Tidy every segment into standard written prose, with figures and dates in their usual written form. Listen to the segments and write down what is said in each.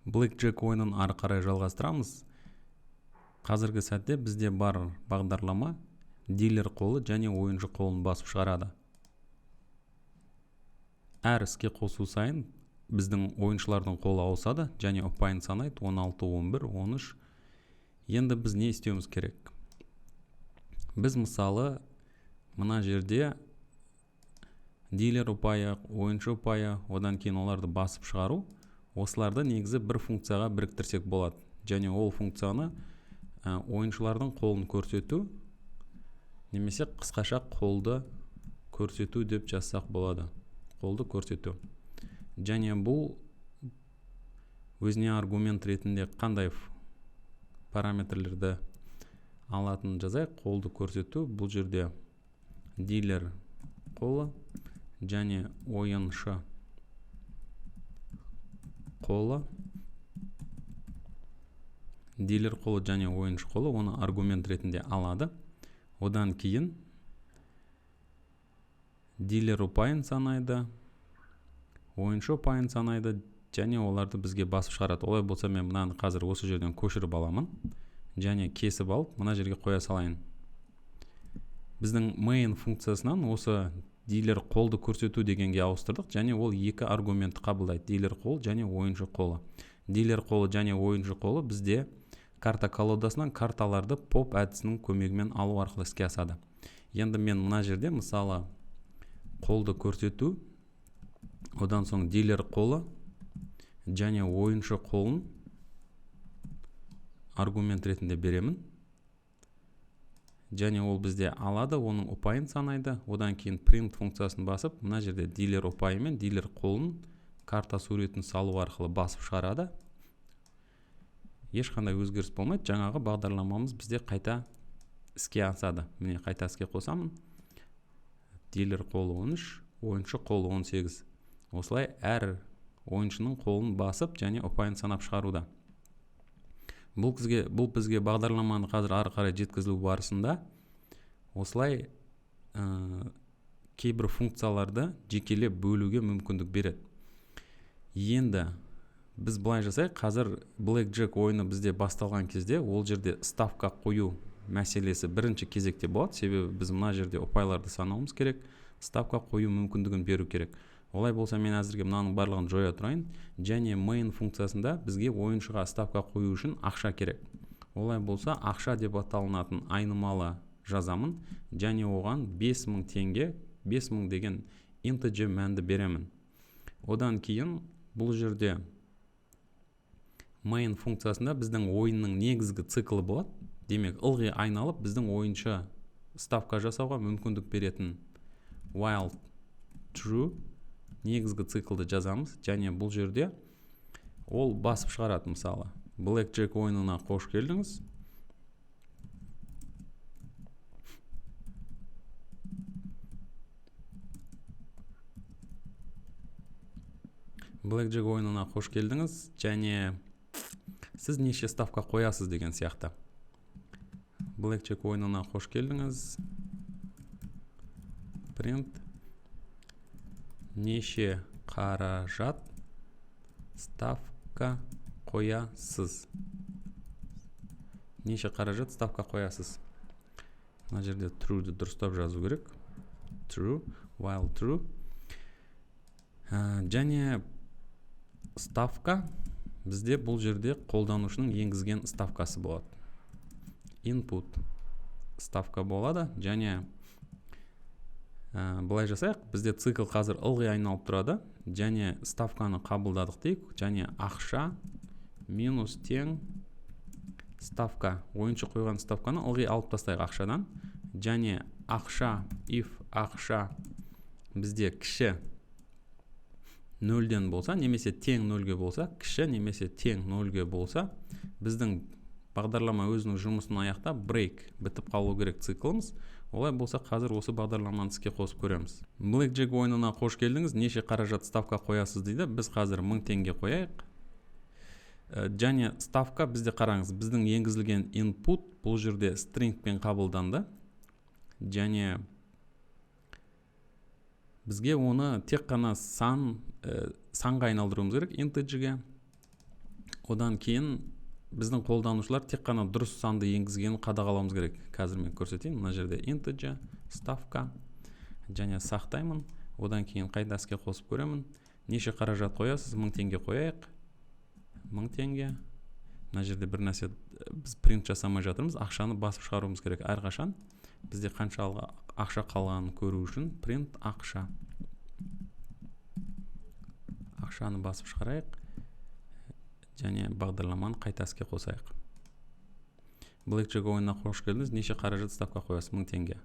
Blackjack ойынын ары қарай жалғастырамыз. Қазіргі сәтте бізде бар бағдарлама дилер қолы және ойыншы қолын басып шығарады. Әр іске қосу сайын біздің ойыншылардың қолы ауысады және ұпайын санайды 16, 11, 13. Енді біз не істеуіміз керек? Біз мысалы мына жерде дилер ұпайы, ойыншы ұпайы, одан кейін оларды басып шығару, осыларды негізі бір функцияға біріктірсек болады. Және ол функцияны ойыншылардың қолын көрсету, немесе қысқаша қолды көрсету деп жазсақ болады. Қолды көрсету. Және бұл өзіне аргумент ретінде қандай параметрлерді алатынын жазайық. Қолды көрсету, бұл жерде дилер қолы және ойыншы қолы, дилер қолы және ойыншы қолы, оны аргумент ретінде алады. Одан кейін дилер ұпайын санайды, ойыншы ұпайын санайды және оларды бізге басып шығарады. Олай болса мен мынаны қазір осы жерден көшіріп аламын және кесіп алып мына жерге қоя салайын. Біздің main функциясынан осы дилер қолды көрсету дегенге ауыстырдық және ол екі аргументті қабылдайды. Дилер қол және ойыншы қолы. Дилер қолы және ойыншы қолы бізде карта колодасынан карталарды поп әдісінің көмегімен алу арқылы іске асады. Енді мен мына жерде мысалы қолды көрсету, одан соң дилер қолы және ойыншы қолын аргумент ретінде беремін. Және ол бізде алады, оның ұпайын санайды. Одан кейін print функциясын басып, мына жерде дилер ұпайы мен дилер қолын карта суретін салу арқылы басып шығарады. Ешқандай өзгеріс болмайды. Жаңағы бағдарламамыз бізде қайта іске асады. Міне қайта іске қосамын. Дилер қолы 13, ойыншы қолы 18. Осылай әр ойыншының қолын басып және ұпайын санап шығаруда. Бұл бізге бағдарламаны қазір ары қарай жеткізілу барысында осылай кейбір функцияларды жекелеп бөлуге мүмкіндік береді. Енді біз былай жасайық, қазір Blackjack ойыны бізде басталған кезде ол жерде ставка қою мәселесі бірінші кезекте болады. Себебі біз мына жерде ұпайларды санауымыз керек, ставка қою мүмкіндігін беру керек. Олай болса мен әзірге мынаның барлығын жоя тұрайын. Және main функциясында бізге ойыншыға ставка қою үшін ақша керек. Олай болса ақша деп аталынатын айнымалы жазамын және оған 5000 теңге, 5000 деген integer мәнді беремін. Одан кейін бұл жерде main функциясында біздің ойынның негізгі циклы болады. Демек ылғи айналып біздің ойыншы ставка жасауға мүмкіндік беретін while true негізгі циклды жазамыз және бұл жерде ол басып шығарады. Мысалы Blackjack ойынына қош келдіңіз. Blackjack ойынына қош келдіңіз және сіз неше ставка қоясыз деген сияқты. Blackjack ойынына қош келдіңіз. Print неше қаражат ставка қоясыз. Неше қаражат ставка қоясыз. Мына жерде true'ді дұрыстап жазу керек. True, while true. Және ставка бізде бұл жерде қолданушының енгізген ставкасы болады. Input ставка болады және былай жасайық, бізде цикл қазір ылғи айналып тұрады және ставканы қабылдадық дейік және ақша минус тең ставка, ойыншы қойған ставканы ылғи алып тастайық ақшадан және ақша, if ақша бізде кіші 0-ден болса, немесе тең 0-ге болса, кіші немесе тең 0-ге болса, біздің бағдарлама өзінің жұмысын аяқтап break бітіп қалу керек циклымыз. Олай болса қазір осы бағдарламаны іске қосып көреміз. Blackjack ойынына қош келдіңіз. Неше қаражат ставка қоясыз дейді. Біз қазір 1000 теңге қояйық. Және ставка бізде қараңыз, біздің енгізілген input бұл жерде stringпен қабылданды. Және бізге оны тек қана санға айналдыруымыз керек, integerге. Одан кейін біздің қолданушылар тек қана дұрыс санды енгізгенін қадағалауымыз керек. Қазір мен көрсетейін. Мына жерде integer, ставка және сақтаймын. Одан кейін қайта іске қосып көремін. Неше қаражат қоясыз? 1000 теңге қояйық. 1000 теңге. Мына жерде бір нәрсе біз принт жасамай жатырмыз. Ақшаны басып шығаруымыз керек әрқашан. Бізде қанша ақша қалғанын көру үшін print ақша. Ақшаны басып шығарайық. Және бағдарламаны қайта іске қосайық. Blackjack ойынына қош келдіңіз. Неше қаражат ставка қоясыз? 1000 теңге.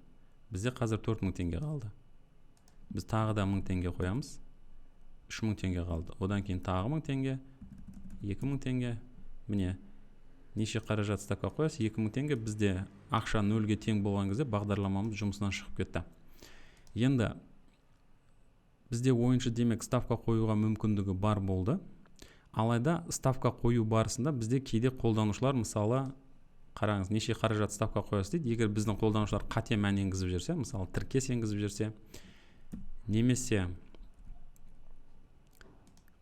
Бізде қазір 4000 теңге қалды. Біз тағы да 1000 теңге қоямыз. 3000 теңге қалды. Одан кейін тағы 1000 теңге, 2000 теңге. Міне, неше қаражат ставка қоясыз? 2000 теңге. Бізде ақша 0-ге тең болған кезде бағдарламамыз жұмысынан шығып кетті. Енді бізде ойыншы демек ставка қоюға мүмкіндігі бар болды. Алайда ставка қою барысында бізде кейде қолданушылар мысалы қараңыз, неше қаражат ставка қоясыз дейді. Егер біздің қолданушылар қате мән енгізіп жүрсе, мысалы тіркес енгізіп жүрсе, немесе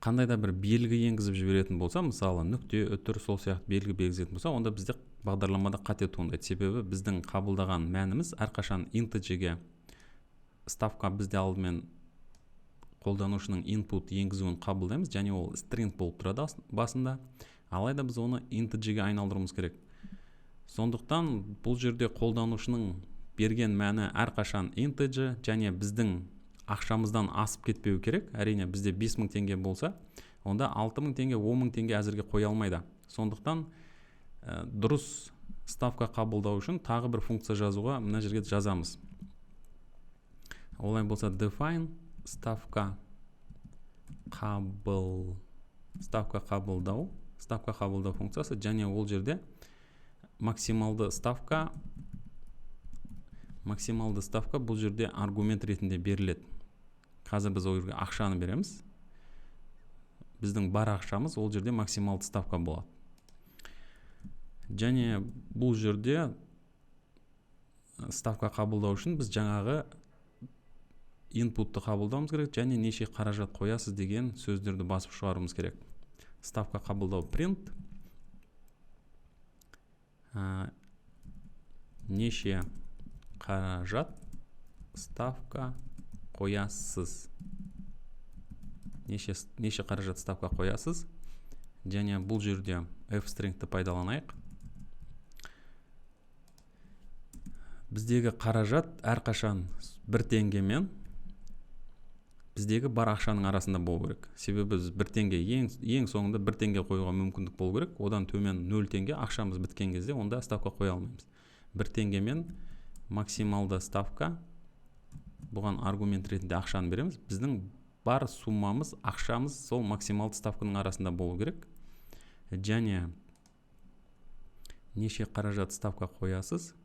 қандай да бір белгі енгізіп жіберетін болса, мысалы нүкте, үтір, сол сияқты белгі белгізетін болса, онда бізде бағдарламада қате туындайды. Себебі біздің қабылдаған мәніміз әрқашан integerге ставка бізде алдымен қолданушының input енгізуін қабылдаймыз, және ол string болып тұрады басында. Алайда біз оны integerге айналдыруымыз керек. Сондықтан бұл жерде қолданушының берген мәні әрқашан integer, және біздің ақшамыздан асып кетпеу керек. Әрине бізде 5000 теңге болса, онда 6000 теңге, 10000 теңге әзірге қоя алмайды. Сондықтан дұрыс ставка қабылдау үшін тағы бір функция жазуға мына жерге жазамыз. Олай болса define ставка қабылдау функциясы, және ол жерде максималды ставка бұл жерде аргумент ретінде беріледі. Қазір біз ол жерге ақшаны береміз. Біздің бар ақшамыз ол жерде максималды ставка болады. Және бұл жерде ставка қабылдау үшін біз жаңағы inputты қабылдауымыз керек, және неше қаражат қоясыз деген сөздерді басып шығаруымыз керек. Ставка қабылдау print неше қаражат ставка қоясыз. Неше қаражат ставка қоясыз. Және бұл жерде f-stringті пайдаланайық. Біздегі қаражат әрқашан 1 теңгемен біздегі бар ақшаның арасында болу керек. Себебі біз 1 теңге ең соңында 1 теңге қоюға мүмкіндік болу керек. Одан төмен 0 теңге ақшамыз біткен кезде онда ставка қоя алмаймыз. 1 теңгемен максималды ставка, бұған аргумент ретінде ақшаны береміз. Біздің бар суммамыз, ақшамыз сол максималды ставканың арасында болу керек. Және неше қаражат ставка қоясыз.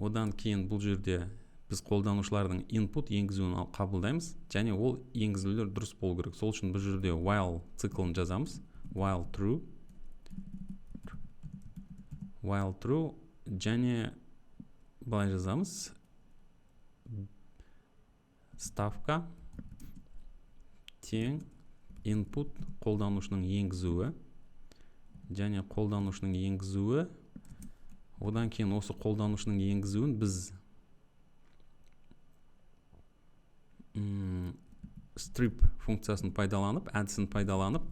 Одан кейін бұл жерде біз қолданушылардың input енгізуін қабылдаймыз, және ол енгізулер дұрыс болу керек. Сол үшін бұл жерде while циклын жазамыз. While true, және былай жазамыз. Ставка тең input қолданушының енгізуі, және қолданушының енгізуі. Одан кейін осы қолданушының енгізуін біз strip функциясын пайдаланып, әдісін пайдаланып,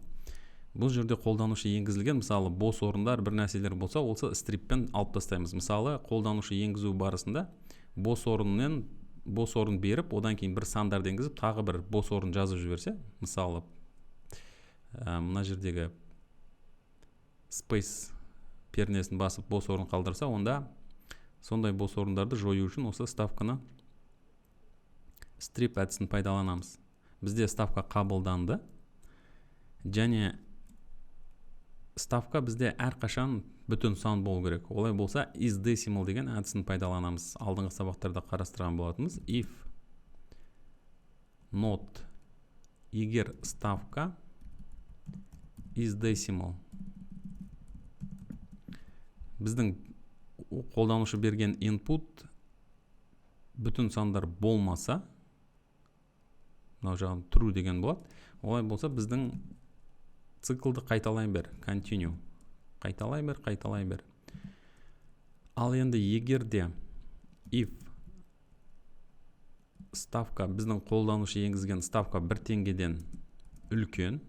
бұл жерде қолданушы енгізілген, мысалы бос орындар бір нәрселер болса, осы stripпен алып тастаймыз. Мысалы қолданушы енгізу барысында бос орын беріп, одан кейін бір сандарды енгізіп, тағы бір бос орын жазып жіберсе, мысалы мына жердегі space пернесін басып бос орын қалдырса, онда сондай бос орындарды жою үшін осы ставканы strip әдісін пайдаланамыз. Бізде ставка қабылданды, және ставка бізде әрқашан бүтін сан болу керек. Олай болса isDecimal деген әдісін пайдаланамыз. Алдыңғы сабақтарда қарастырған болатынымыз. If not, егер ставка isDecimal, біздің қолданушы берген input бүтін сандар болмаса, мынау жағын true деген болады. Олай болса біздің циклды қайталай бер, continue. Қайталай бер. Ал енді егер де if ставка, біздің қолданушы енгізген ставка 1 теңгеден үлкен,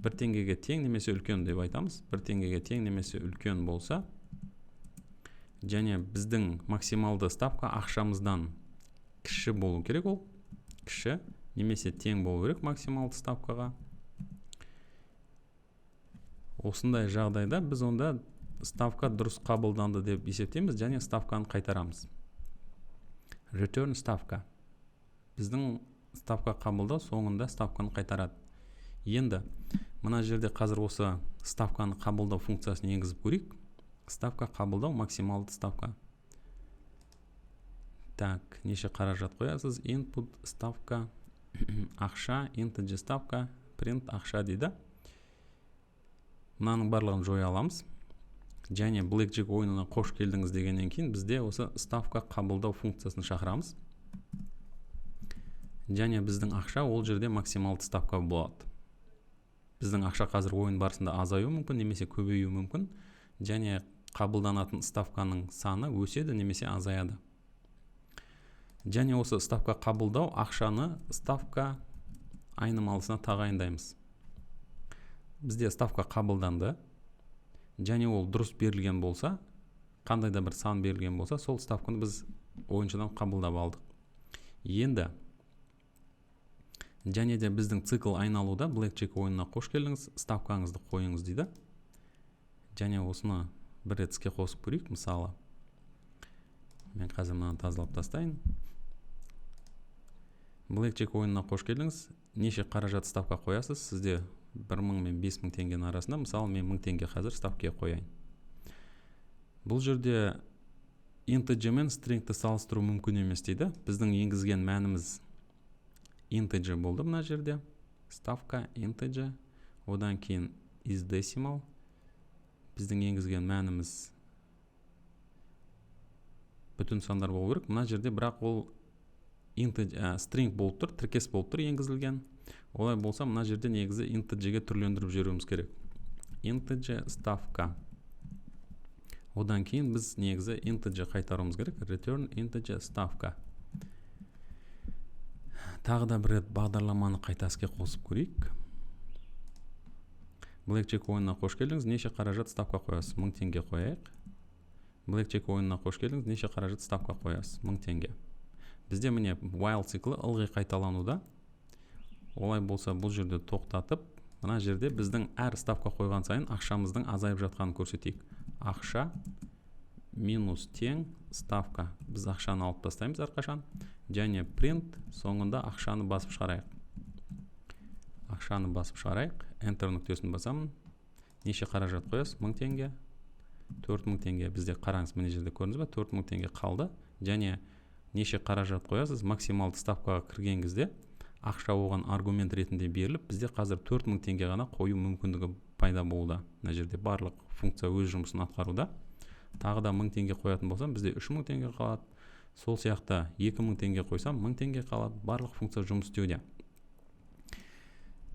1 теңгеге тең немесе үлкен деп айтамыз. 1 теңгеге тең немесе үлкен болса, және біздің максималды ставка ақшамыздан кіші болу керек, ол кіші немесе тең болу керек максималды ставкаға. Осындай жағдайда біз онда ставка дұрыс қабылданды деп есептейміз және ставканы қайтарамыз. Return ставка. Біздің ставка қабылдау соңында ставканы қайтарады. Енді мына жерде қазір осы ставканы қабылдау функциясын енгізіп көрейік. Ставка қабылдау максималды ставка. Так, неше қаражат қоясыз? Input ставка, ақша, integer ставка, print ақша дейді. Мынаның барлығын жоя аламыз. Және Blackjack ойынына қош келдіңіз дегеннен кейін бізде осы ставка қабылдау функциясын шақырамыз. Және біздің ақша ол жерде максималды ставка болады. Біздің ақша қазір ойын барысында азаю мүмкін немесе көбею мүмкін. Және қабылданатын ставканың саны өседі немесе азаяды. Және осы ставка қабылдау ақшаны ставка айнымалысына тағайындаймыз. Бізде ставка қабылданды. Және ол дұрыс берілген болса, қандай да бір сан берілген болса, сол ставканы біз ойыншыдан қабылдап алдық. Енді және де біздің цикл айналуда Blackjack ойынына қош келдіңіз, ставкаңызды қойыңыз дейді. Және осыны бір рет іске қосып көрейік. Мысалы, мен қазір мынаны тазалап тастайын. Blackjack ойынына қош келдіңіз. Неше қаражат ставка қоясыз? Сізде 1000 мен 5000 теңгенің арасында, мысалы мен 1000 теңге қазір ставкаға қояйын. Бұл жерде integer мен stringті салыстыру мүмкін емес дейді. Біздің енгізген мәніміз integer болды мына жерде. Ставка integer, одан кейін is decimal. Біздің енгізген мәніміз бүтін сандар болу керек. Мына жерде бірақ ол string болып тұр, тіркес болып тұр енгізілген. Олай болса, мына жерде негізі integerге түрлендіріп жіберуіміз керек. Integer ставка. Одан кейін біз негізі integer қайтаруымыз керек. Return integer ставка. Тағы да бір рет бағдарламаны қайта іске қосып көрейік. Blackjack ойынына қош келдіңіз. Неше қаражат ставка қоясыз? 1000 теңге қояйық. Blackjack ойынына қош келдіңіз. Неше қаражат ставка қоясыз? 1000 теңге. Бізде міне while циклі ылғи қайталануда. Олай болса, бұл жерде тоқтатып, мына жерде біздің әр ставка қойған сайын ақшамыздың азайып жатқанын көрсетейік. Ақша минус тең ставка. Біз ақшаны алып тастаймыз әрқашан. Және print соңында ақшаны басып шығарайық. Ақшаны басып шығарайық. Enter нүктесін басамын. Неше қаражат қоясыз? 1000 теңге. 4000 теңге. Бізде қараңыз, мына жерде көрдіңіз бе? 4000 теңге қалды. Және неше қаражат қоясыз? Максималды ставкаға кірген кезде ақша оған аргумент ретінде беріліп, бізде қазір 4000 теңге ғана қою мүмкіндігі пайда болуда. Мына жерде барлық функция өз жұмысын атқаруда. Тағы да 1000 теңге қоятын болсам, бізде 3000 теңге қалады. Сол сияқты 2000 теңге қойсам, 1000 теңге қалады. Барлық функция жұмыс істеуде.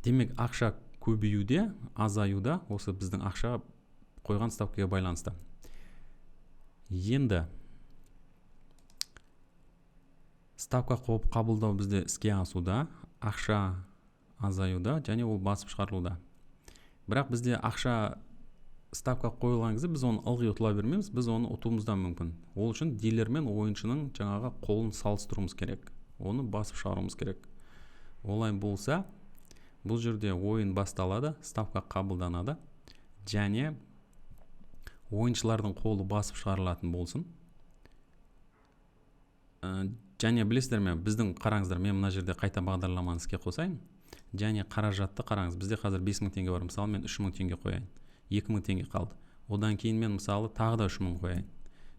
Демек, ақша көбеюде, азаюда, осы біздің ақша қойған ставкаға байланысты. Енді ставка қойып қабылдау бізде іске асуда, ақша азаюда және ол басып шығарылуда. Бірақ бізде ақша ставка қойылған кезде біз оны ылғи ұтыла бермейміз, біз оны ұтуымыздан мүмкін. Ол үшін дилер мен ойыншының жаңағы қолын салыстыруымыз керек. Оны басып шығаруымыз керек. Олай болса, бұл жерде ойын басталады, ставка қабылданады және ойыншылардың қолы басып шығарылатын болсын. Және білесіздер ме, біздің қараңыздар, мен мына жерде қайта бағдарламаны іске қосайын. Және қаражатты қараңыз, бізде қазір 5000 теңге бар, мысалы мен 3000 теңге қояйын. 2000 теңге қалды. Одан кейін мен мысалы тағы да 3000 қояйын.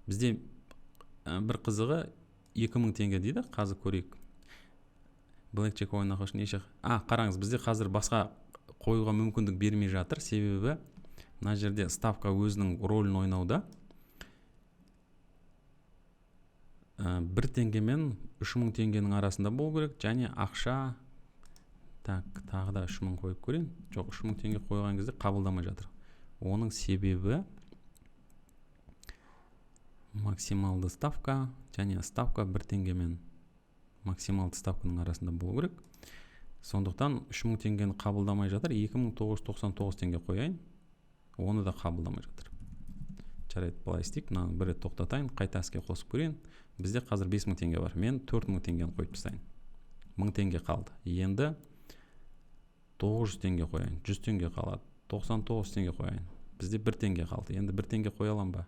Бізде бір қызығы 2000 теңге дейді, қазір көрейік. Blackjack ойынына қош неше? Қараңыз, бізде қазір басқа қоюға мүмкіндік бермей жатыр, себебі мына жерде ставка өзінің рөлін ойнауда. 1 теңге мен 3000 теңгенің арасында болу керек, және ақша Так, тағы да 3000 қойып көрейін. Жоқ, 3000 теңге қойған кезде қабылдамай жатыр. Оның себебі максималды ставка және ставка 1 теңгемен максималды ставканың арасында болу керек. Сондықтан 3000 теңгені қабылдамай жатыр, 2999 теңге қояйын. Оны да қабылдамай жатыр. Жарайды, былай істейік. Мынаны бір рет тоқтатайын, қайта іске қосып көрейін. Бізде қазір 5000 теңге бар. Мен 4000 теңгені қойып тастайын. 1000 теңге қалды. Енді 900 теңге қояйын. 100 теңге қалады. 99 теңге қояйын. Бізде 1 теңге қалды. Енді 1 теңге қоя алам ба?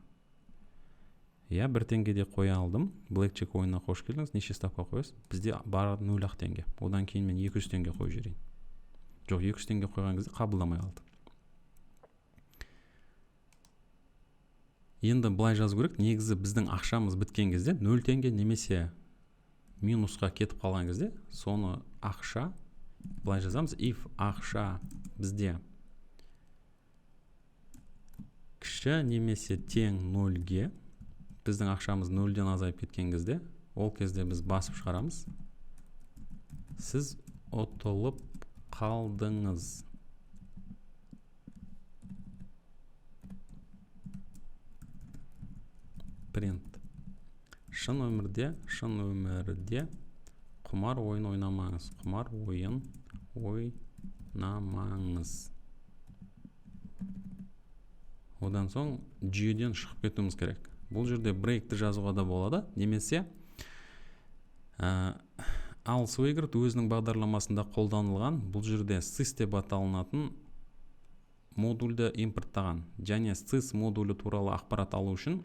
Я 1 теңгеде қоя алдым. Blackjack ойынына қош келдіңіз. Неше ставка қоясыз? Бізде бар 0 теңге. Одан кейін мен 200 теңге қойып жіберейін. Жоқ, 200 теңге қойған кезде қабылдамай қалды. Енді былай жазу керек. Негізі біздің ақшамыз біткен кезде 0 теңге немесе минусқа кетіп қалған кезде соны ақша былай жазамыз. If ақша бізде кіші немесе тең 0-ге, біздің ақшамыз 0-ден азайып кеткен кезде, ол кезде біз басып шығарамыз. Сіз ұтылып қалдыңыз. Print. Шын өмірде құмар ойын ойнамаңыз. Құмар ойын ойнамаңыз. Одан соң жүйеден шығып кетуіміз керек. Бұл жерде брейкті жазуға да болады. Немесе ал Swigert өзінің бағдарламасында қолданылған бұл жерде sys деп аталынатын модульді импорттаған. Және sys модулі туралы ақпарат алу үшін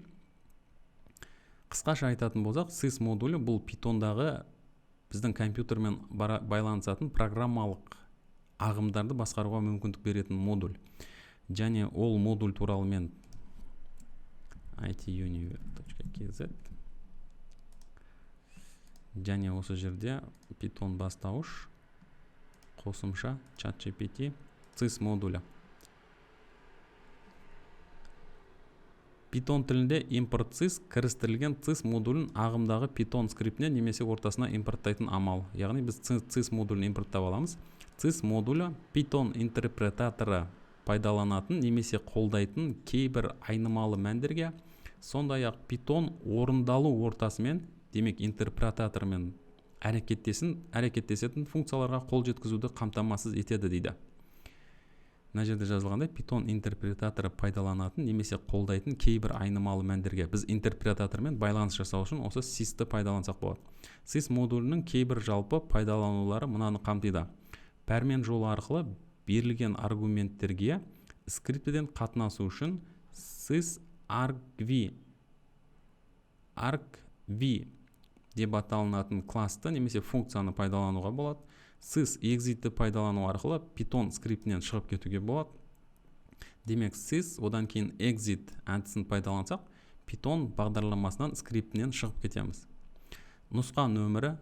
қысқаша айтатын болсақ, sys модулі бұл Pythonдағы біздің компьютермен байланысатын программалық ағымдарды басқаруға мүмкіндік беретін модуль. Және ол модуль туралы мен ituniver.kz және осы жерде Python бастауыш қосымша ChatGPT sys модулі. Python тілінде импорт sys кірістірілген sys модулін ағымдағы Python скриптіне немесе ортасына импорттайтын амал. Яғни біз sys модулін импорттап аламыз. Sys модулі Python интерпретаторы пайдаланатын немесе қолдайтын кейбір айнымалы мәндерге, сондай-ақ Python орындалу ортасымен, демек интерпретатормен әрекеттесетін функцияларға қол жеткізуді қамтамасыз етеді дейді. Мына жерде жазылғандай, Python интерпретаторы пайдаланатын немесе қолдайтын кейбір айнымалы мәндерге біз интерпретатормен байланыс жасау үшін осы sys-ті пайдалансақ болады. Sys модулінің кейбір жалпы пайдаланулары мынаны қамтиды. Пәрмен жолы арқылы берілген аргументтерге скриптіден қатынасу үшін sys argv деп аталынатын класты немесе функцияны пайдалануға болады. Sys exit'ті пайдалану арқылы Python скриптінен шығып кетуге болады. Демек sys одан кейін exit әдісін пайдалансақ, Python бағдарламасынан скриптінен шығып кетеміз. Нұсқа нөмірі,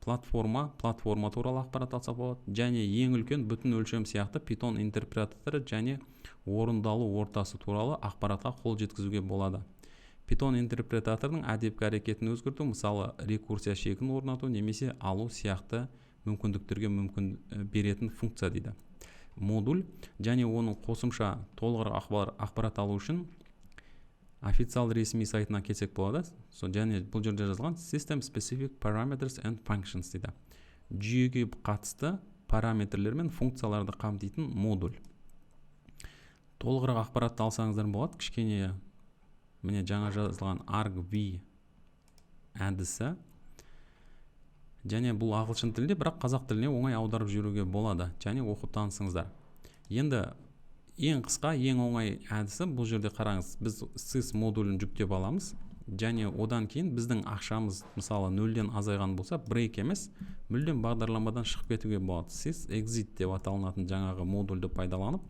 платформа туралы ақпарат алсақ болады. Және ең үлкен бүтін өлшем сияқты Python интерпретаторы және орындалу ортасы туралы ақпаратқа қол жеткізуге болады. Python интерпретаторының әдепкі әрекетін өзгерту, мысалы рекурсия шегін орнату немесе алу сияқты мүмкіндіктерге беретін функция дейді. Модуль және оның қосымша толығырақ ақпарат алу үшін официал ресми сайтына кетсек болады. Және бұл жерде жазылған System Specific Parameters and Functions дейді. Жүйеге қатысты параметрлер мен функцияларды қамтитын модуль. Толығырақ ақпаратты алсаңыздар болады. Кішкене міне жаңа жазылған argv әдісі. Және бұл ағылшын тілінде, бірақ қазақ тіліне оңай аударып жүруге болады. Және оқып танысыңыздар. Енді ең қысқа, ең оңай әдісі бұл жерде қараңыз. Біз sys модулін жүктеп аламыз. Және одан кейін біздің ақшамыз мысалы 0-ден азайған болса, break емес, мүлдем бағдарламадан шығып кетуге болады. Sys exit деп аталынатын жаңағы модульді пайдаланып,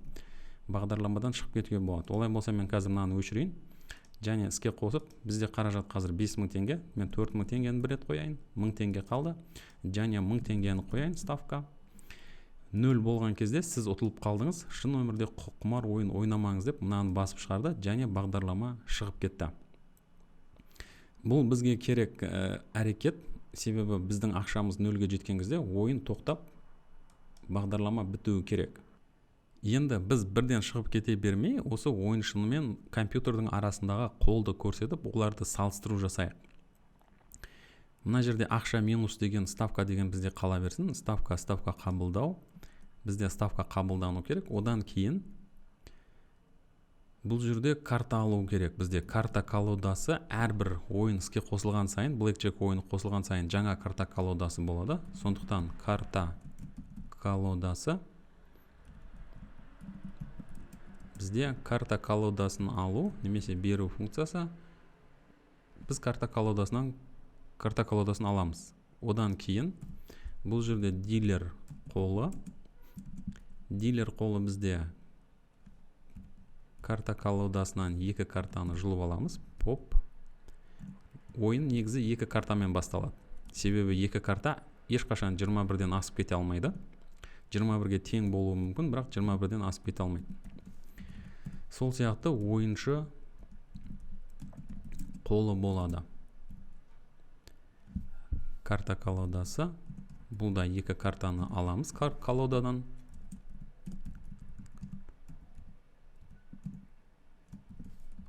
бағдарламадан шығып кетуге болады. Олай болса мен қазір мынаны өшірейін. Және іске қосып, бізде қаражат қазір 5000 теңге. Мен 4000 теңгені бір рет қояйын. 1000 теңге қалды. Және 1000 теңгені қояйын ставка. 0 болған кезде сіз ұтылып қалдыңыз. Шын өмірде құмар ойын ойнамаңыз деп мынаны басып шығарды. Және бағдарлама шығып кетті. Бұл бізге керек әрекет. Себебі біздің ақшамыз 0-ге жеткен кезде ойын тоқтап бағдарлама бітуі керек. Енді біз бірден шығып кете бермей, осы ойыншы мен компьютердің арасындағы қолды көрсетіп, оларды салыстыру жасайық. Мына жерде ақша минус деген ставка деген бізде қала берсін. Ставка қабылдау. Бізде ставка қабылдану керек. Одан кейін бұл жерде карта алу керек. Бізде карта колодасы әрбір ойын іске қосылған сайын, блэкджек ойыны қосылған сайын жаңа карта колодасы болады. Сондықтан карта колодасы. Бізде карта колодасын алу немесе беру функциясы. Біз карта колодасын аламыз. Одан кейін бұл жерде дилер қолы. Дилер қолы бізде карта колодасынан екі картаны жұлып аламыз. Поп. Ойын негізі екі картамен басталады. Себебі екі карта ешқашан 21-ден асып кете алмайды. 21-ге тең болуы мүмкін, бірақ 21-ден асып кете алмайды. Сол сияқты ойыншы қолы болады. Карта колодасы. Бұл да екі картаны аламыз колодадан.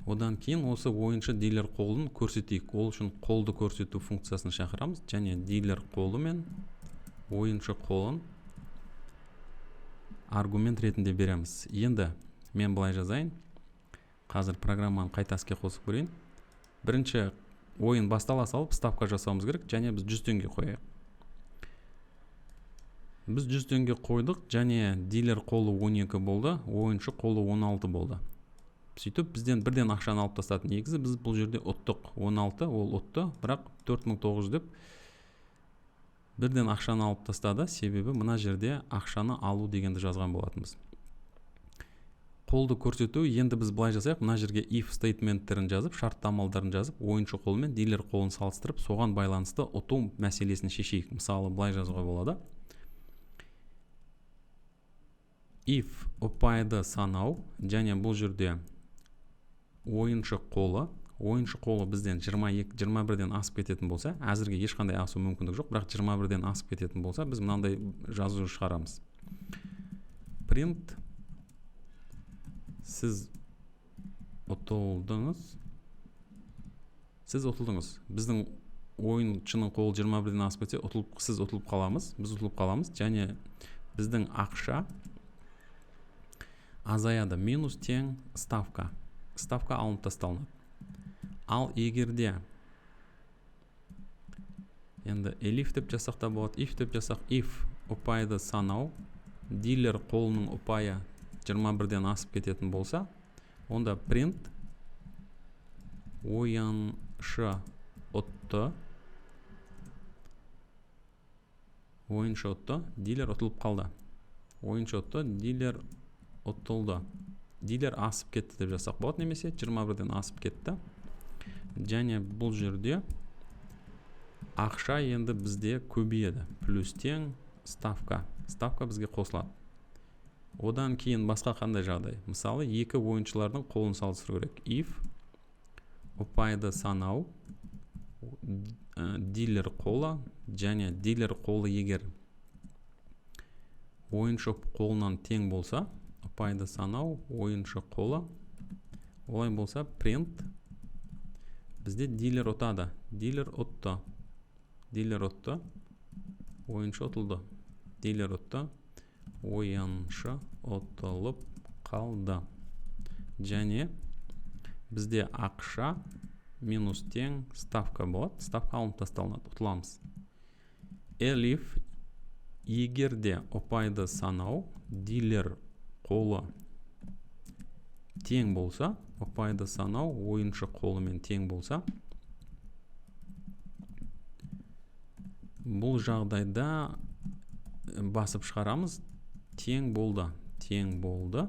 Одан кейін осы ойыншы дилер қолын көрсетейік. Ол үшін қолды көрсету функциясын шақырамыз. Және дилер қолы мен ойыншы қолын аргумент ретінде береміз. Енді мен былай жазайын. Қазір программаны қайта іске қосып көрейін. Бірінші ойын бастала салып ставка жасауымыз керек, және біз 100 теңге қояйық. Біз 100 теңге қойдық, және дилер қолы 12 болды, ойыншы қолы 16 болды. Сөйтіп бізден бірден ақшаны алып тастады. Негізі біз бұл жерде ұттық. 16 ол ұтты, бірақ 4900 деп бірден ақшаны алып тастады. Себебі мына жерде ақшаны алу дегенді жазған болатынбыз. Қолды көрсету, енді біз былай жасайық, мына жерге if стейтменттерін жазып, шарттамаларын жазып, ойыншы қолы мен дилер қолын салыстырып, соған байланысты ұту мәселесін шешейік. Мысалы, былай жазуға болады. If ұпайды санау, және бұл жерде ойыншы қолы бізден 21-ден асып кететін болса, әзірге ешқандай асу мүмкіндік жоқ, бірақ 21-ден асып кететін болса, біз мынандай жазу шығарамыз. Print Сіз ұтылдыңыз. Біздің ойыншының қолы 21-ден асып кетсе, сіз ұтылып қаламыз. Біз ұтылып қаламыз. Және біздің ақша азаяды. Минус тең ставка. Ставка алынып тасталынады. Ал егерде енді elif деп жасақ та болады. If деп жасақ. If ұпайды санау. Дилер қолының ұпайы 21-ден асып кететін болса, онда print ойыншы ұтты, дилер ұтылып қалды. Ойыншы ұтты, дилер ұтылды. Дилер асып кетті деп жасақ болады, немесе 21-ден асып кетті. Және бұл жерде ақша енді бізде көбейеді. Плюс тең ставка. Ставка бізге қосылады. Одан кейін басқа қандай жағдай? Мысалы, екі ойыншылардың қолын салыстыру керек. If ұпайды санау, дилер қолы, және дилер қолы егер ойыншы қолынан тең болса, ұпайды санау, ойыншы қолы, олай болса print бізде дилер ұтады. Дилер ұтты. Ойыншы ұтылды. Дилер ұтты. Ойыншы ұтылып қалды. Және бізде ақша минус тең ставка болады. Ставка алынып тасталынады. Ұтыламыз. Elif егерде ұпайды санау, дилер қолы тең болса, ұпайды санау ойыншы қолымен тең болса, бұл жағдайда басып шығарамыз. Тең болды.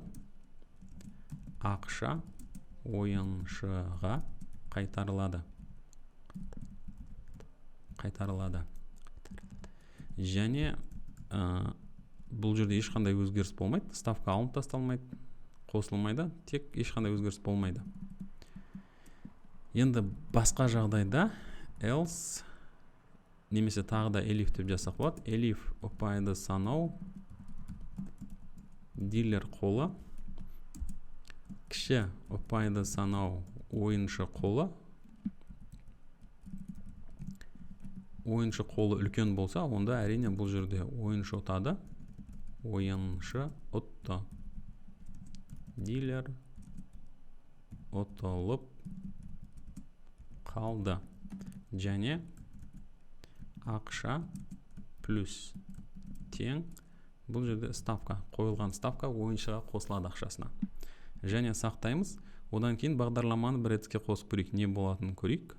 Ақша ойыншыға қайтарылады. Және бұл жерде ешқандай өзгеріс болмайды. Ставка алынып тасталмайды, қосылмайды, тек ешқандай өзгеріс болмайды. Енді басқа жағдайда else немесе тағы да elif деп жасақ болады. Elif ұпайды санау, дилер қолы, кіші ұпайды санау ойыншы қолы. Ойыншы қолы үлкен болса, онда әрине бұл жерде ойыншы ұтады. Ойыншы ұтты. Дилер ұтылып қалды. Және ақша плюс тең. Бұл жерде ставка, қойылған ставка ойыншыға қосылады ақшасына. Және сақтаймыз. Одан кейін бағдарламаны бір ретке қосып көрейік. Не болатынын көрейік.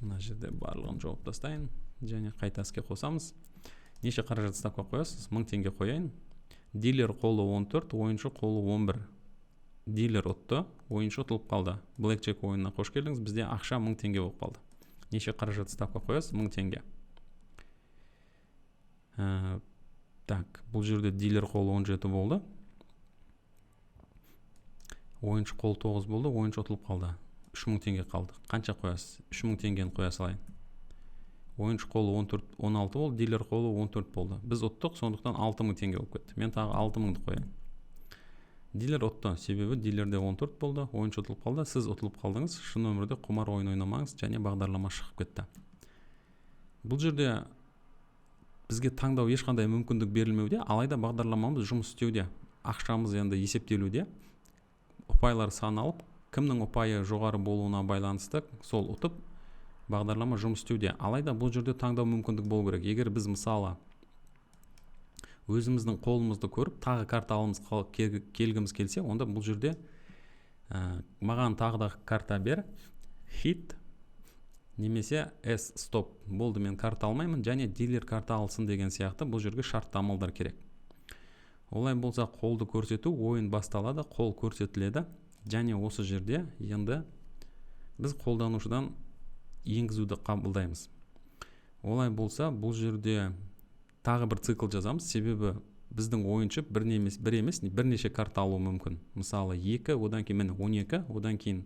Мына жерде барлығын жауып тастайын. Және қайта іске қосамыз. Неше қаражат ставка қоясыз? 1000 теңге қояйын. Дилер қолы 14, ойыншы қолы 11. Дилер ұтты, ойыншы ұтылып қалды. Blackjack ойынына қош келдіңіз. Бізде ақша 1000 теңге болып қалды. Неше қаражат ставка қоясыз? 1000 теңге. Так, бұл жерде дилер қолы 17 болды. Ойыншы қолы 9 болды, ойыншы ұтылып қалды. 3000 теңге қалды. Қанша қоясыз? 3000 теңгені қоя салайын. Ойыншы қолы 16 болды, дилер қолы 14 болды. Біз ұттық, сондықтан 6000 теңге болып кетті. Мен тағы 6000-ді қояйын. Дилер ұтты, себебі дилерде 14 болды, ойыншы ұтылып қалды. Сіз ұтылып қалдыңыз, шын өмірде құмар ойын ойнамаңыз, және бағдарлама шығып кетті. Бұл жерде бізге таңдау ешқандай мүмкіндік берілмеуде, алайда бағдарламамыз жұмыс істеуде. Ақшамыз енді есептелуде. Ұпайлар саналып, кімнің ұпайы жоғары болуына байланысты сол ұтып, бағдарлама жұмыс істеуде. Алайда бұл жерде таңдау мүмкіндік болу керек. Егер біз мысалы өзіміздің қолымызды көріп, тағы карта алымыз келгіміз келсе, онда бұл жерде маған тағы да карта бер, hit, немесе S-stop. Болды, мен карта алмаймын, және дилер карта алсын деген сияқты бұл жерге шартты амалдар керек. Олай болса, қолды көрсету, ойын басталады, қол көрсетіледі, және осы жерде енді біз қолданушыдан енгізуді қабылдаймыз. Олай болса, бұл жерде тағы бір цикл жазамыз, себебі біздің ойыншы бір емес, бірнеше карта алуы мүмкін. Мысалы 2, одан кейін 12, одан кейін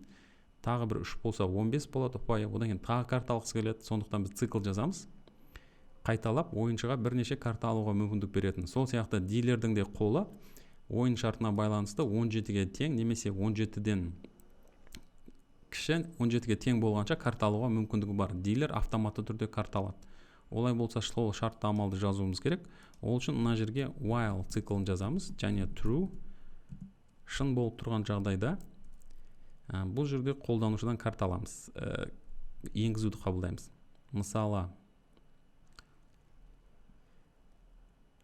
тағы бір 3 болса 15 болады ұпайы, одан кейін тағы карта алғысы келеді. Сондықтан біз цикл жазамыз. Қайталап ойыншыға бірнеше карта алуға мүмкіндік беретін. Сол сияқты дилердің де қолы ойын шартына байланысты 17-ге тең, немесе 17-ден кіші 17-ге тең болғанша карта алуға мүмкіндігі бар. Дилер автоматты түрде карта алады. Олай болса, сол шартты амалды жазуымыз керек. Ол үшін мына жерге while циклын жазамыз, және true шын болып тұрған жағдайда бұл жерде қолданушыдан карта аламыз, енгізуді қабылдаймыз. Мысалы,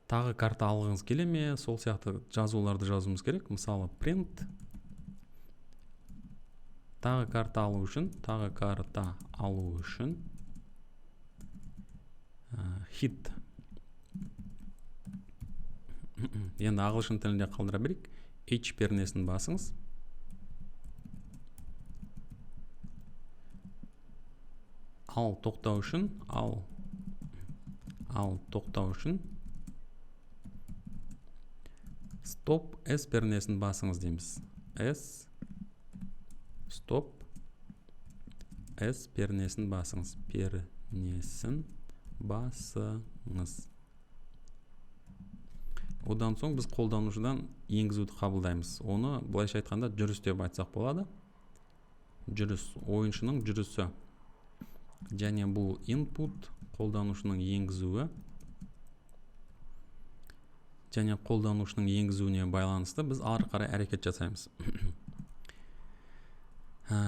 тағы карта алғыңыз келе ме, сол сияқты жазуларды жазуымыз керек. Мысалы, print, тағы карта алу үшін hit. Енді ағылшын тілінде қалдыра берейік. H пернесін басыңыз. Ал тоқтау үшін stop S пернесін басыңыз дейміз. Stop S пернесін басыңыз. Одан соң біз қолданушыдан енгізуді қабылдаймыз. Оны былайша айтқанда жүріс деп айтсақ болады. Жүріс, ойыншының жүрісі. Және бұл input, қолданушының енгізуі. Және қолданушының енгізуіне байланысты біз ары қарай әрекет жасаймыз.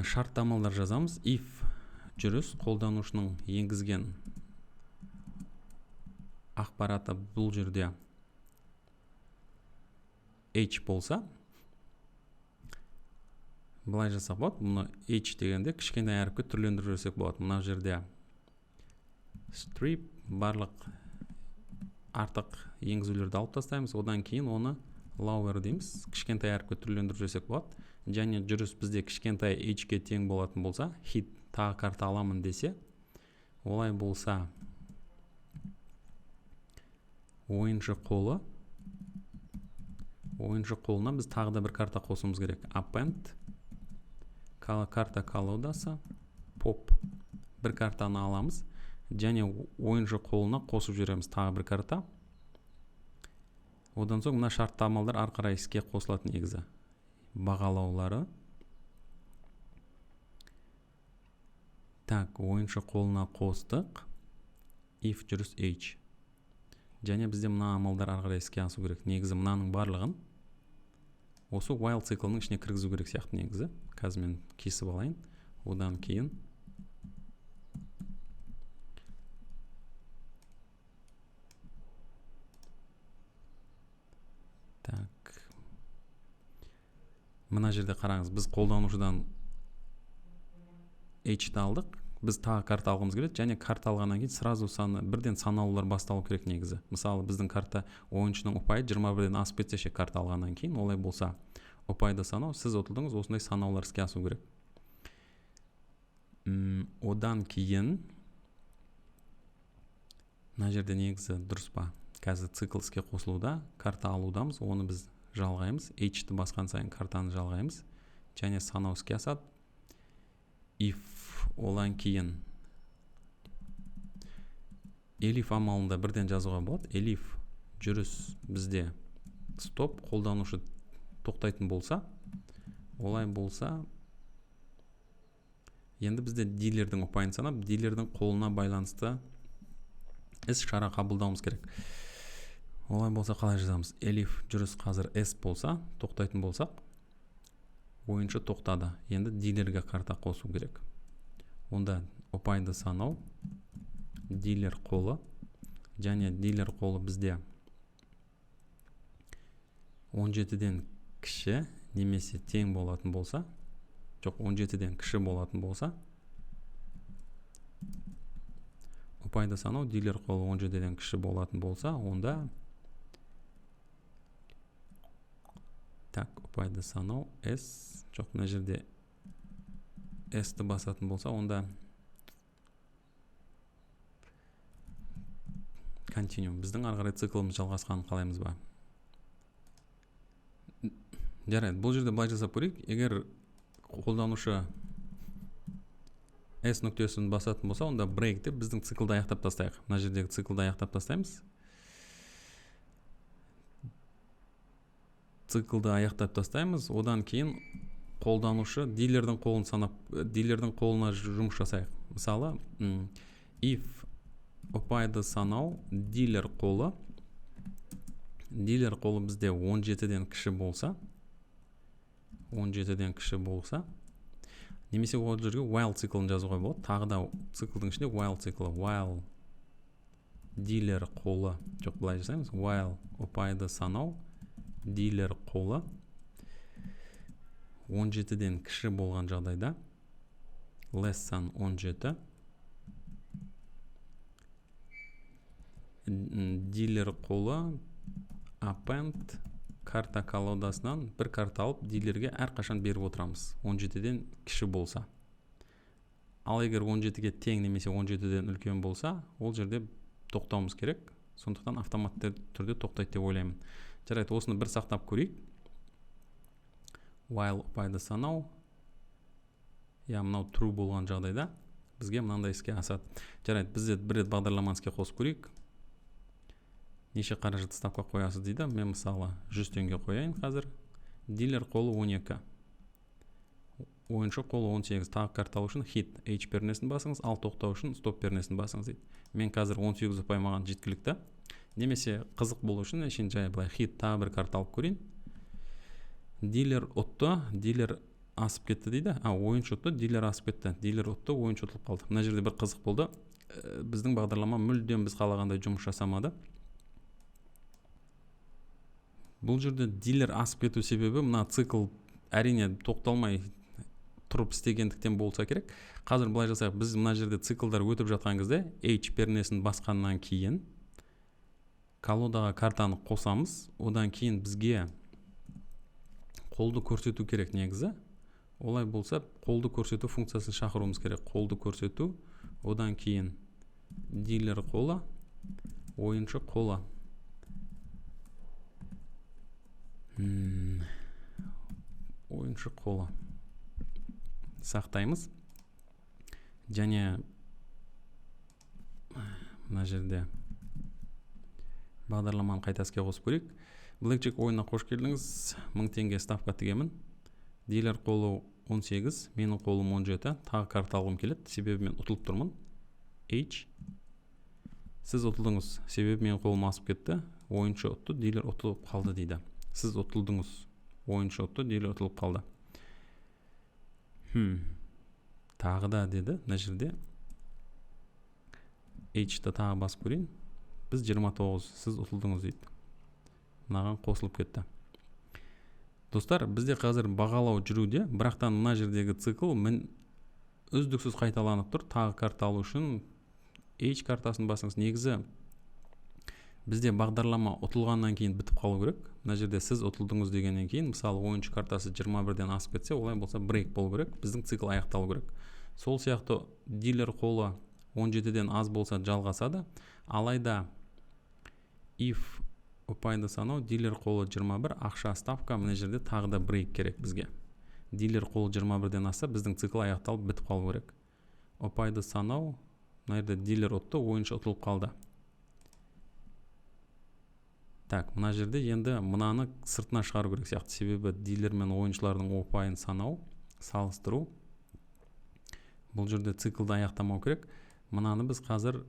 Шарттамалар жазамыз. If жүріс, қолданушының енгізген ақпараты бұл жерде H болса, былай жасақ болады. Мұны H дегенде кішкене әріпке түрлендіріп жүрсек болады. Мына жерде strip, барлық артық енгізулерді алып тастаймыз. Одан кейін оны lower дейміз. Кішкентай әріпке түрлендіріп жүрсек болады. Және жүріс бізде кішкентай H-ке тең болатын болса, hit тағы карта аламын десе, олай болса ойыншы қолына біз тағы да бір карта қосуымыз керек. Append, карта колодасы, pop, бір картаны аламыз, және ойыншы қолына қосып жүреміз тағы бір карта. Одан соң мына шартты амалдар ары қарай іске қосылатын негізі. Бағалаулары. Так, ойыншы қолына қостық. If жүріс H. Және бізде мына амалдар ары қарай іске асу керек. Негізі мынаның барлығын осы while циклының ішіне кіргізу керек сияқты негізі. Қазір мен кесіп алайын. Одан кейін так. Мына жерде қараңыз, біз қолданушыдан H-ті алдық. Біз тағы карта алғымыз келеді, және карта алғаннан кейін сразу бірден санаулар басталу керек негізі. Мысалы, біздің карта ойыншының ұпайы 21-ден асып кетсе ше карта алғаннан кейін, олай болса, ұпайды санау, сіз ұтылдыңыз, осындай санаулар іске асу керек. Одан кейін мына жерде негізі дұрыс па? Қазір цикл іске қосылуда, карта алудамыз, оны біз жалғаймыз, H-ті басқан сайын картаны жалғаймыз, және санау іске асады. If олан кейін elif амалында бірден жазуға болады. Elif жүріс бізде стоп, қолданушы тоқтайтын болса, олай болса, енді бізде дилердің ұпайын санап, дилердің қолына байланысты іс шара қабылдауымыз керек. Олай болса қалай жазамыз? Elif жүріс қазір S болса, тоқтайтын болсақ, ойыншы тоқтады. Енді дилерге карта қосу керек. Онда ұпайды санау, дилер қолы, және дилер қолы бізде 17-ден кіші немесе тең болатын болса, жоқ 17-ден кіші болатын болса, ұпайды санау, дилер қолы 17-ден кіші болатын болса, онда так, ұпайды санау S, жоқ мына жерде S-ті басатын болса, онда continue. Біздің ары қарай циклымыз жалғасқанын қалаймыз ба? Жарайды, бұл жерде былай жасап көрейік. Егер қолданушы S нүктесін басатын болса, онда break деп біздің циклды аяқтап тастайық. Мына жердегі циклды аяқтап тастаймыз. Циклды аяқтап тастаймыз. Одан кейін қолданушы дилердің қолын санап, дилердің қолына жұмыс жасайық. Мысалы, if ұпайды санау, дилер қолы бізде 17-ден кіші болса, немесе ол жерге while циклын жазуға болады. Тағы да циклдың ішінде while циклы, while дилер қолы, жоқ былай жасаймыз, while ұпайды санау, дилер қолы 17-ден кіші болған жағдайда, less than 17, дилер қолы append карта колодасынан бір карта алып, дилерге әрқашан беріп отырамыз, 17-ден кіші болса. Ал егер 17-ге тең немесе 17-ден үлкен болса, ол жерде тоқтауымыз керек, сондықтан автоматты түрде тоқтайды деп ойлаймын. Жарайды, осыны бір сақтап көрейік. While ұпайды санау, мынау true болған жағдайда бізге мынандай іске асады. Жарайды, бізде бір рет бағдарламаны іске қосып көрейік. Неше қаражат ставка қоясыз дейді. Мен мысалы 100 теңге қояйын қазір. Дилер қолы 12. Ойыншы қолы 18. Тағы карта алу үшін hit H пернесін басыңыз, ал тоқтау үшін stop пернесін басыңыз дейді. Мен қазір 18 ұпай маған жеткілікті. Немесе қызық болу үшін жай былай hit тағы бір карта алып көрейін. Дилер ұтты, дилер асып кетті дейді. Ойыншы ұтты, дилер асып кетті. Дилер ұтты, ойыншы ұтылып қалды. Мына жерде бір қызық болды. Біздің бағдарлама мүлдем біз қалағандай жұмыс жасамады. Бұл жерде дилер асып кету себебі мына цикл әрине тоқталмай тұрып істегендіктен болса керек. Қазір былай жасайық, біз мына жерде циклдар өтіп жатқан кезде H пернесін басқаннан кейін колодаға картаны қосамыз. Одан кейін бізге қолды көрсету керек негізі. Олай болса, қолды көрсету функциясын шақыруымыз керек. Қолды көрсету, одан кейін дилер қолы, ойыншы қолы. Ойыншы қолы. Сақтаймыз. Және мына жерде бағдарламаны қайта іске қосып көрейік. Blackjack ойынына қош келдіңіз. 1000 теңге ставка тігемін. Дилер қолы 18, менің қолым 17. Тағы карта алғым келеді, себебі мен ұтылып тұрмын. H. Сіз ұтылдыңыз, себебі менің қолым асып кетті. Ойыншы ұтты, дилер ұтылып қалды дейді. Сіз ұтылдыңыз, ойыншы ұтты, дилер ұтылып қалды. Тағы да деді, мына жерде H-ті тағы басып көрейін. Біз 29, сіз ұтылдыңыз дейді. Мынаған қосылып кетті. Достар, бізде қазір бағалау жүруде, бірақтан мына жердегі цикл үздіксіз қайталанып тұр. Тағы карта алу үшін H картасын басыңыз. Негізі бізде бағдарлама ұтылғаннан кейін бітіп қалу керек. Мына жерде сіз ұтылдыңыз дегеннен кейін, мысалы ойыншы картасы 21-ден асып кетсе, олай болса брейк болу керек. Біздің цикл аяқталу керек. Сол сияқты дилер қолы 17-ден аз болса жалғасады. Алайда if ұпайды санау, дилер қолы 21, ақша ставка, мына жерде тағы да брейк керек бізге. Дилер қолы 21-ден асса, біздің цикл аяқталып бітіп қалу керек. Ұпайды санау, мына жерде дилер ұтты, ойыншы ұтылып қалды. Так, мына жерде енді мынаны сыртына шығару керек сияқты, себебі дилер мен ойыншылардың ұпайын санау, салыстыру. Бұл жерде циклды аяқтамау керек. Мынаны біз қазір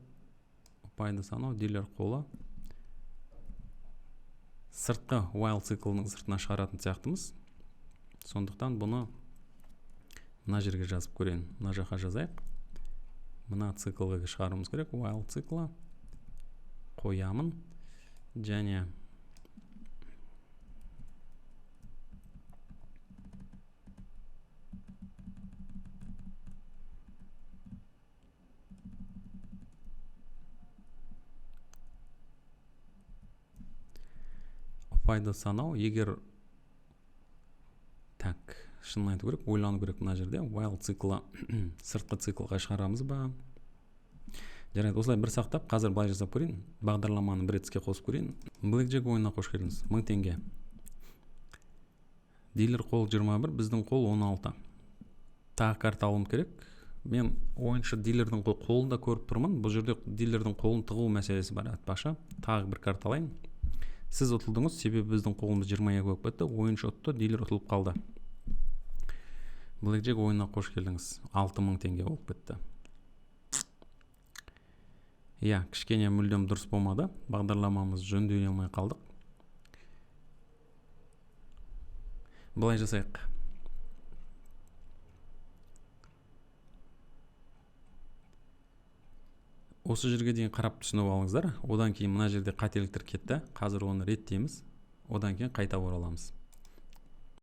ұпайды санау, дилер қолы сыртқы while циклының сыртына шығаратын сияқтымыз. Сондықтан бұны мына жерге жазып көрейін. Мына жаққа жазайық. Мына циклға шығаруымыз керек. While циклы қоямын. Және ұпайды санау, егер шынын айту керек, ойлану керек мына жерде. While циклы сыртқы циклға шығарамыз ба? Жарайды, осылай бір сақтап, қазір былай жасап көрейін. Бағдарламаны бір ретіске қосып көрейін. Blackjack ойынына қош келдіңіз. 1000 теңге. Дилер қол 21, біздің қол 16. Тағы карта алуым керек. Мен ойыншы дилердің қолын да көріп тұрмын. Бұл жерде дилердің қолын тығу мәселесі бар, айтпақшы. Тағы бір карта алайын. Сіз ұтылдыңыз, себебі біздің қолымыз 22 болып кетті. Ойыншы ұтты, дилер ұтылып қалды. Blackjack ойынына қош келдіңіз. 6000 теңге болып кетті. Кішкене мүлдем дұрыс болмады. Бағдарламамыз жөнделе алмай қалдық. Былай жасайық. Осы жерге дейін қарап түсініп алыңыздар. Одан кейін мына жерде қателіктер кетті. Қазір оны реттейміз. Одан кейін қайта ораламыз.